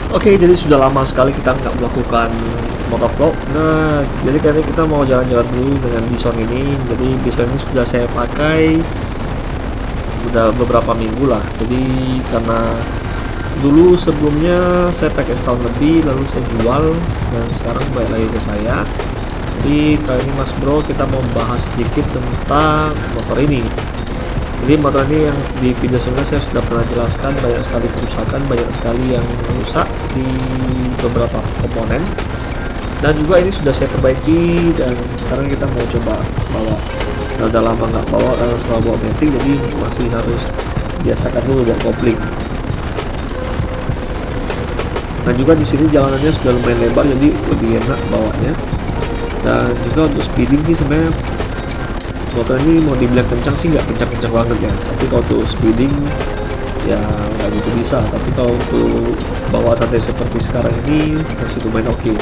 Oke, jadi sudah lama sekali kita nggak melakukan motovlog. Nah, jadi kali ini kita mau jalan-jalan dulu dengan Bison ini. Jadi Bison ini sudah saya pakai udah beberapa minggu lah. Jadi karena dulu sebelumnya saya pakai setahun lebih, lalu saya jual dan sekarang balik lagi ke saya. Jadi kali ini Mas Bro kita mau bahas sedikit tentang motor ini. Jadi motor ini yang di video sebelumnya saya sudah pernah jelaskan, banyak sekali kerusakan, banyak sekali yang rusak di beberapa komponen, dan juga ini sudah saya perbaiki dan sekarang kita mau coba bawa. Nah, udah lama nggak bawa karena selalu bawa metik, jadi masih harus biasakan dulu buat kopling. Dan juga di sini jalanannya sudah lumayan lebar, jadi lebih enak bawanya. Dan juga untuk speeding sih sebenarnya motor ini mau dibilang kencang sih nggak kencang-kencang banget ya, tapi kalau untuk speeding ya nggak gitu bisa. Tapi kalau untuk bawa santai seperti sekarang ini masih lumayan oke.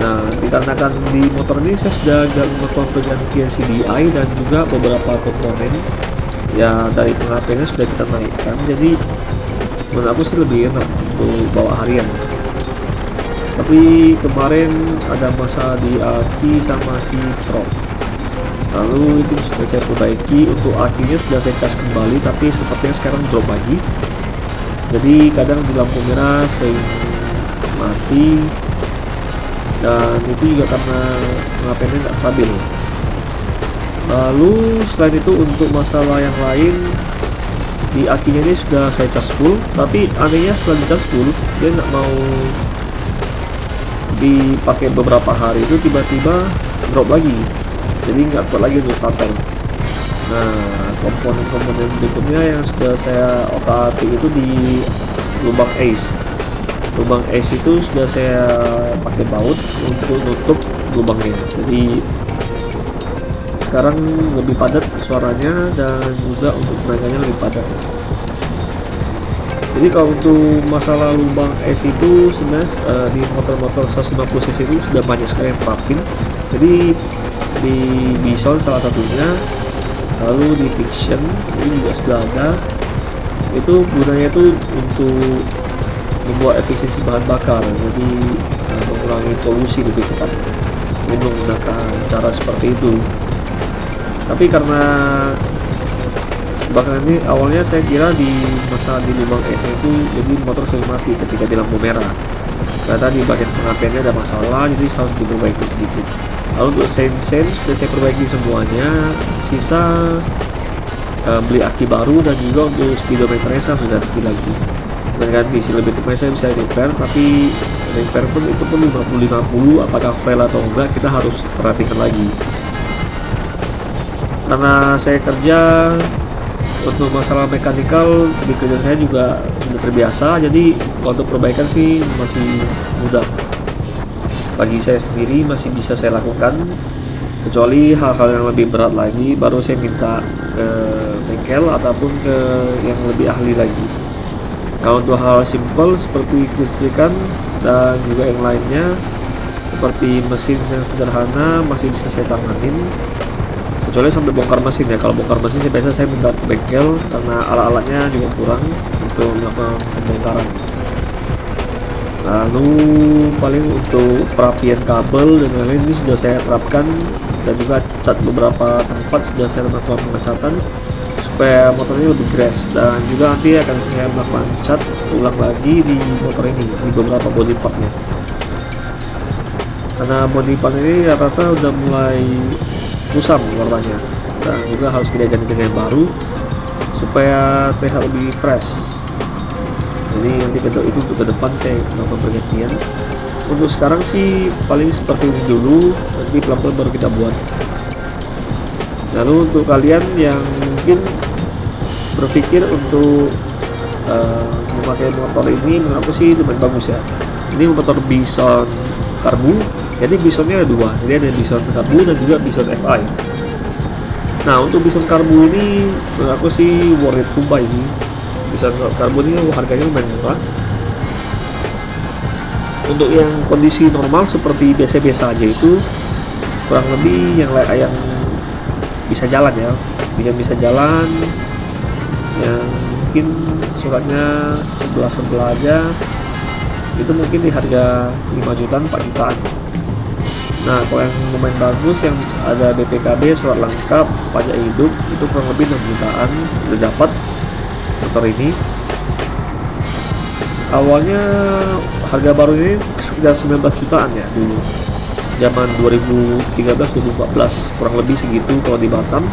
Nah, dikarenakan di motor ini saya sudah melakukan pergantian CDI dan juga beberapa komponen ya dari pengapiannya sudah kita naikkan, jadi menurut aku sih lebih enak untuk bawa harian. Tapi kemarin ada masalah di aki sama di prop, lalu itu sudah saya perbaiki. Untuk akinya sudah saya cas kembali, tapi sepertinya sekarang drop lagi. Jadi kadang di lampu merah saya mati, dan itu juga karena pengapiannya nggak stabil. Lalu selain itu untuk masalah yang lain, di akinya ini sudah saya cas full, tapi anehnya setelah dicas full dia nggak mau dipakai beberapa hari, itu tiba-tiba drop lagi, jadi nggak kuat lagi untuk starter. Nah, komponen-komponen berikutnya yang sudah saya otak-atik itu di lubang ace. Lubang ace itu sudah saya pakai baut untuk nutup lubangnya, jadi sekarang lebih padat suaranya dan juga untuk tenaganya lebih padat. Jadi kalau untuk masalah lubang ace itu sebenarnya di motor-motor 150 cc itu sudah banyak sekali yang terapin. Jadi di Bison salah satunya, lalu di Fiction ini juga sudah ada. Itu gunanya itu untuk membuat efisiensi bahan bakar, jadi mengurangi polusi lebih tepat. Ini menggunakan cara seperti itu. Tapi karena bahkan ini awalnya saya kira di masalah di lubang es itu jadi motor sering mati ketika di lampu merah, karena di bagian pengapiannya ada masalah, jadi harus diperbaiki sedikit. Lalu untuk sen sudah saya perbaiki semuanya, sisa beli aki baru, dan juga untuk speedometernya saya sudah ganti lagi dengan isi lebih tepatnya saya bisa repair. Tapi repair pun itu pun 50-50, apakah fail atau enggak kita harus perhatikan lagi. Karena saya kerja untuk masalah mekanikal di kerjaan saya juga sudah terbiasa, jadi untuk perbaikan sih masih mudah bagi saya sendiri, masih bisa saya lakukan. Kecuali hal-hal yang lebih berat lagi baru saya minta ke bengkel ataupun ke yang lebih ahli lagi. Kalau untuk hal simple seperti kelistrikan dan juga yang lainnya seperti mesin yang sederhana masih bisa saya tanganin, kecuali sampai bongkar mesin ya. Kalau bongkar mesin biasa saya minta ke bengkel karena alat-alatnya juga kurang untuk melakukan pembongkaran. Lalu paling untuk perapian kabel dan lain-lain ini sudah saya terapkan, dan juga cat beberapa tempat sudah saya lakukan pengecatan supaya motor ini lebih grass, dan juga nanti akan saya melakukan cat ulang lagi di motor ini di beberapa body partnya, karena body part ini rata-rata udah mulai kusam warnanya, dan juga harus kita ganti dengan yang baru supaya terlihat lebih fresh. Jadi nanti itu untuk ke depan saya melakukan pergantian. Untuk sekarang sih paling seperti ini dulu, nanti pelan-pelan baru kita buat. Lalu untuk kalian yang mungkin berpikir untuk memakai motor ini, menurut aku sih lumayan bagus ya. Ini motor Bison karbu, jadi Bisonnya ada dua, jadi ada Bison karbu dan juga Bison FI. Nah, untuk Bison karbu ini menurut aku sih worth it to buy sih. Bison karbu ini harganya lumayan murah. Untuk yang kondisi normal seperti biasa-biasa aja itu kurang lebih yang bisa jalan ya, yang bisa jalan, yang mungkin suratnya sebelah aja itu mungkin di harga 5 jutaan 4 jutaan. Nah kalau yang lumayan bagus yang ada BPKB, surat lengkap, pajak hidup, itu kurang lebih 6 jutaan udah dapat motor ini. Awalnya harga baru ini sekitar 19 jutaan ya dulu, zaman 2013-2014 kurang lebih segitu kalau di Batam.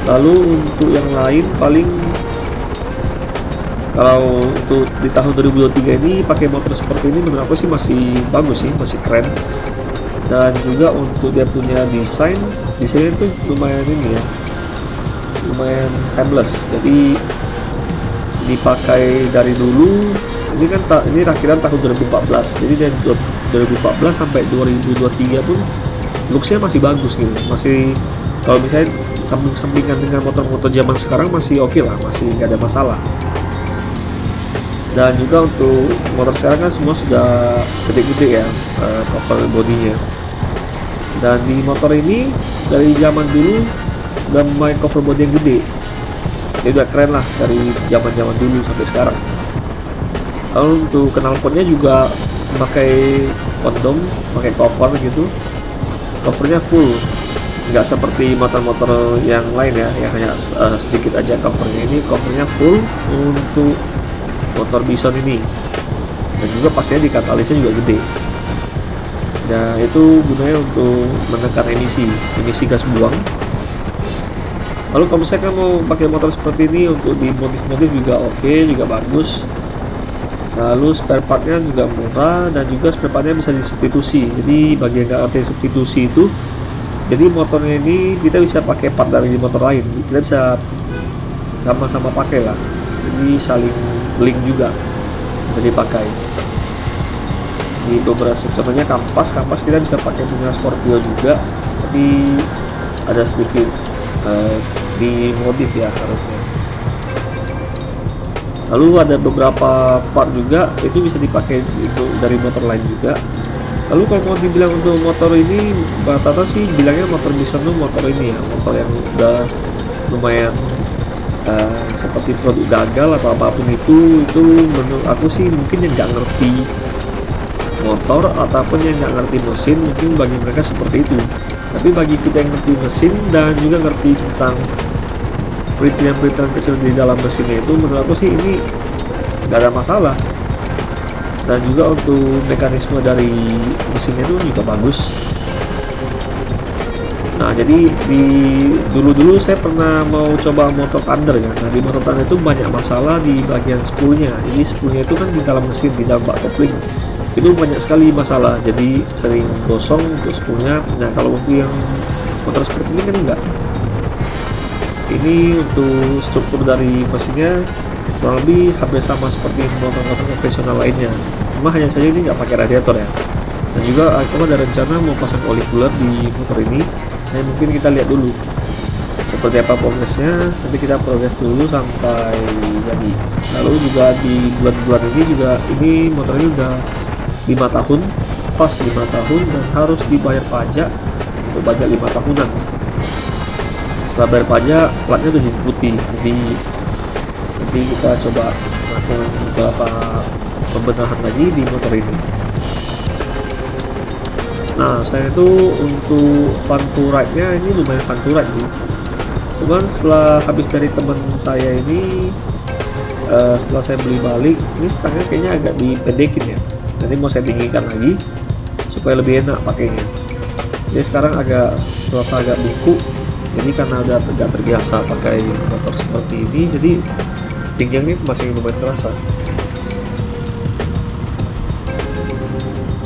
Lalu untuk yang lain paling kalau untuk di tahun 2023 ini pakai motor seperti ini menurut aku sih masih bagus sih, masih keren. Dan juga untuk dia punya desainnya itu lumayan ini ya, lumayan timeless, jadi dipakai dari dulu. Ini kan ini rakhiran tahun 2014, jadi dari 2014 sampai 2023 pun looksnya masih bagus gitu, masih kalau misalnya samping-sampingan dengan motor-motor zaman sekarang masih oke lah, masih nggak ada masalah. Dan juga untuk motor sekarang kan semua sudah gede-gede ya cover bodinya. Dan di motor ini dari zaman dulu udah main cover body yang gede, dia udah keren lah dari zaman-zaman dulu sampai sekarang. Lalu untuk knalpotnya juga pakai kondom, pakai cover gitu, covernya full, nggak seperti motor-motor yang lain ya yang hanya sedikit aja covernya. Ini covernya full untuk motor Bison ini, dan juga pastinya di katalisnya juga gede. Nah itu gunanya untuk menekan emisi gas buang. Lalu kalau misalkan mau pakai motor seperti ini untuk di modif-modif juga oke, juga bagus. Lalu spare partnya juga murah, dan juga spare partnya bisa disubstitusi. Jadi bagi yang nggak ngerti substitusi itu, jadi motornya ini kita bisa pakai part dari motor lain, kita bisa sama-sama pakai lah, jadi saling link juga bisa dipakai. Di beberapa contohnya kampas kita bisa pakai punya Scorpio juga, tapi ada sedikit di modif ya harusnya. Lalu ada beberapa part juga itu bisa dipakai dari motor lain juga. Lalu kalau mau dibilang untuk motor ini, rata-rata sih bilangnya motor Bison tuh motor ini ya, motor yang udah lumayan seperti produk gagal atau apapun itu menurut aku sih mungkin yang nggak ngerti motor ataupun yang nggak ngerti mesin, mungkin bagi mereka seperti itu. Tapi bagi kita yang ngerti mesin dan juga ngerti tentang perintilan kecil di dalam mesinnya itu, menurut aku sih ini nggak ada masalah. Dan juga untuk mekanisme dari mesinnya itu juga bagus. Nah jadi di dulu saya pernah mau coba motor Thunder ya. Nah di motor Thunder itu banyak masalah di bagian spoolnya. Jadi spoolnya itu kan di dalam mesin, di dalam bak kopling itu banyak sekali masalah, jadi sering gosong untuk spoolnya. Nah kalau untuk yang motor seperti ini kan enggak. Ini untuk struktur dari mesinnya kurang lebih hampir sama seperti motor-motor konvensional lainnya, cuma hanya saja ini nggak pakai radiator ya. Dan juga aku ada rencana mau pasang oli cooler di motor ini. Nah mungkin kita lihat dulu seperti apa progresnya, nanti kita progres dulu sampai jadi. Lalu juga di bulan-bulan ini juga, ini motor ini udah 5 tahun, pas 5 tahun, dan harus dibayar pajak untuk pajak 5 tahunan. Setelah bayar pajak, platnya udah jadi putih. Jadi nanti kita coba melakukan beberapa pembenahan lagi di motor ini. Nah selain itu untuk fun to ride-nya ini lumayan fun to ride nih. Cuman setelah habis dari teman saya ini, setelah saya beli balik, ini stangnya kayaknya agak dipendekin ya. Nanti mau saya dinginkan lagi supaya lebih enak pakainya. Jadi sekarang serasa agak bungkuk, jadi karena udah tidak terbiasa pakai motor seperti ini, jadi dinginnya masih lumayan terasa.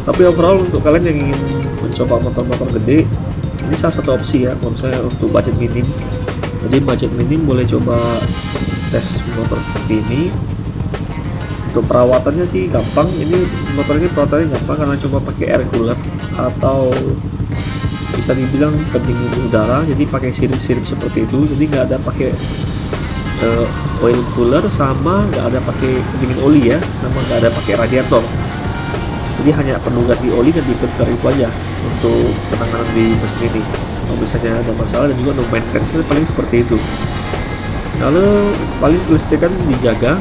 Tapi overall untuk kalian yang ingin mencoba motor-motor gede, ini salah satu opsi ya kalau misalnya untuk budget minim. Jadi budget minim boleh coba tes motor seperti ini. Untuk perawatannya sih gampang, ini motor ini perawatannya gampang karena cuma pakai air cooler atau bisa dibilang pendingin udara, jadi pakai sirip-sirip seperti itu. Jadi nggak ada pakai oil cooler, sama nggak ada pakai pendingin oli ya, sama nggak ada pakai radiator. Jadi hanya perlu ganti oli dan filter itu aja untuk penanganan di mesin ini. Kalau misalnya ada masalah, dan juga untuk maintenance paling seperti itu. Lalu paling kelistrikan dijaga,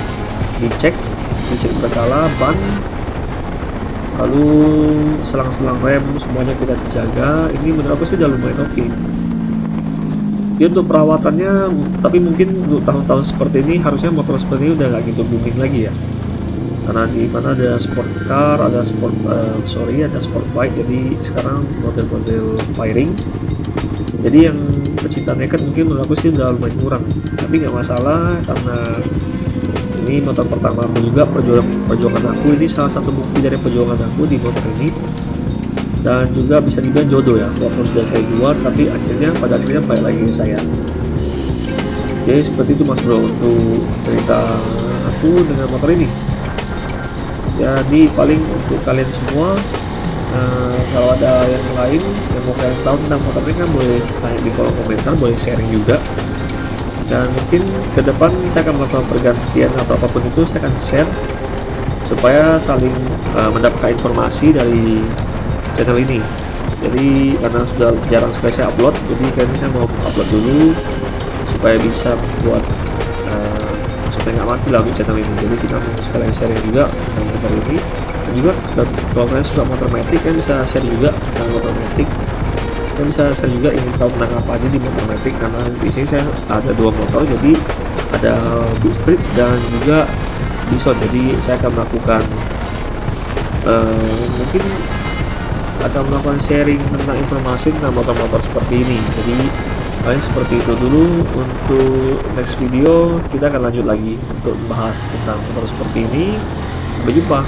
dicek berkala, ban lalu selang-selang rem semuanya kita jaga. Ini menurut aku sih udah lumayan oke. Dia untuk perawatannya, tapi mungkin untuk tahun-tahun seperti ini harusnya motor seperti ini udah nggak gitu booming lagi ya, karena di mana ada sport car, ada ada sport bike. Jadi sekarang model-model wiring, jadi yang pecinta naked mungkin menurut aku sih udah lumayan kurang, tapi nggak masalah karena ini motor pertama aku juga. Perjuangan aku ini salah satu bukti dari perjuangan aku di motor ini, dan juga bisa dibilang jodoh ya, walaupun sudah saya jual tapi pada akhirnya balik lagi ke saya. Jadi seperti itu Mas Bro untuk cerita aku dengan motor ini. Jadi paling untuk kalian semua, kalau ada yang lain yang mau kalian tahu tentang motor ini kan boleh tanya di kolom komentar, boleh sharing juga. Dan mungkin ke depan saya akan melakukan pergantian atau apapun itu, saya akan share supaya saling mendapatkan informasi dari channel ini. Jadi karena sudah jarang sekali saya upload, jadi kayaknya saya mau upload dulu supaya bisa buat supaya nggak mati lah untuk channel ini. Jadi kita mau sekalian sharing juga tentang motor ini, dan juga kalau kalian suka motor matic kan bisa share juga tentang motor matic. Saya bisa share juga ingin tahu tentang apa aja di motor matic, karena di sini saya ada dua motor, jadi ada Big Street dan juga Bison. Jadi saya akan melakukan mungkin akan melakukan sharing tentang informasi tentang motor-motor seperti ini. Jadi paling seperti itu dulu. Untuk next video kita akan lanjut lagi untuk membahas tentang motor seperti ini. Sampai jumpa.